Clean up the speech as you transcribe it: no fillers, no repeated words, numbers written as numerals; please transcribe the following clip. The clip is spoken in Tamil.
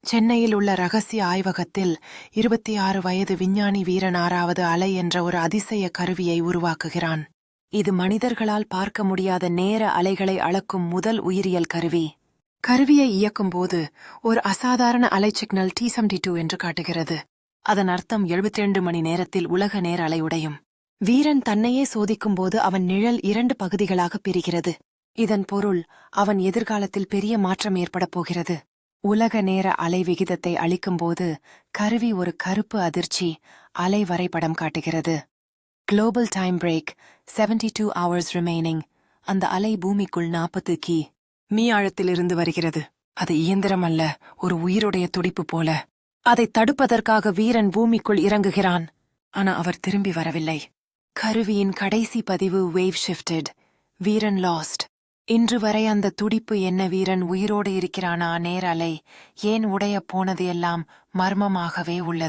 சென்னையில் உள்ள ரகசிய ஆய்வகத்தில் 26 வயது விஞ்ஞானி வீரன் 6வது அலை என்ற ஒரு அதிசய கருவியை உருவாக்குகிறான். இது மனிதர்களால் பார்க்க முடியாத நேர அலைகளை அளக்கும் முதல் உயிரியல் கருவி. கருவியை இயக்கும்போது ஒரு அசாதாரண அலை சிக்னல் T72 என்று காட்டுகிறது. அதன் அர்த்தம் 72 மணி நேரத்தில் உலக நேர அலை உடையும். வீரன் தன்னையே சோதிக்கும்போது அவன் நிழல் 2 பகுதிகளாக பிரிகிறது. இதன் பொருள் அவன் எதிர்காலத்தில் பெரிய மாற்றம் ஏற்படப் போகிறது. உலக நேர அலை விகிதத்தை அளிக்கும்போது கருவி ஒரு கருப்பு அதிர்ச்சி அலை வரைபடம் காட்டுகிறது. Global time break 72 hours remaining. அந்த அலை பூமிக்குள் 40 மீ ஆழத்திலிருந்து வருகிறது. அது இயந்திரம் அல்ல, ஒரு உயிருடைய துடிப்பு போல. அதை தடுப்பதற்காக வீரன் பூமிக்குள் இறங்குகிறான். ஆனா அவர் திரும்பி வரவில்லை. கருவியின் கடைசி பதிவு வேவ் ஷிஃப்டட். வீரன் லாஸ்ட். இன்று வரை அந்த துடிப்பு என்ன, வீரன் உயிரோடு இருக்கிறானா, நேர அலை ஏன் உடைய போனது எல்லாம் மர்மமாகவே உள்ளது.